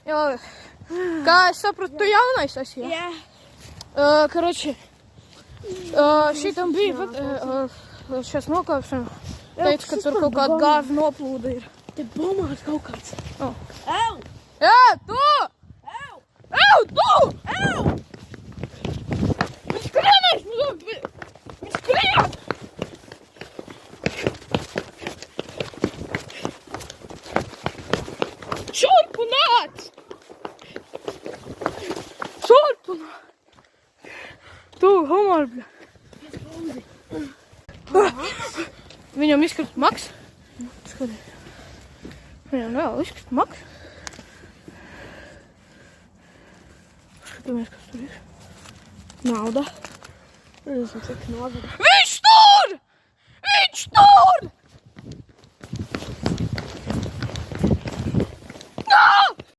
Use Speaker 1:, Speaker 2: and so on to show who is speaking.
Speaker 1: Jā, kā es sapratu, tu jaunais esi, jā?
Speaker 2: Jā.
Speaker 1: Karoči, šitam bija šās nokāpšana. Teicu, ka tur kaut kāda gāža noplūda ir.
Speaker 2: Te bomās kaut kāds.
Speaker 1: Oh.
Speaker 2: Ew!
Speaker 1: Jā, tu!
Speaker 2: Ew!
Speaker 1: Ew, tu!
Speaker 2: Ew!
Speaker 1: Viņš skrienais! Viņš skrien! Šurpu nāc! Šurpu nāc! Tu, humor, bļa. Viņam izkrist maks. Skaties. Viņam vēl izkrist maks. Skatāmies, kas tur ir.
Speaker 2: Nauda. Es nezinu, cik nauda.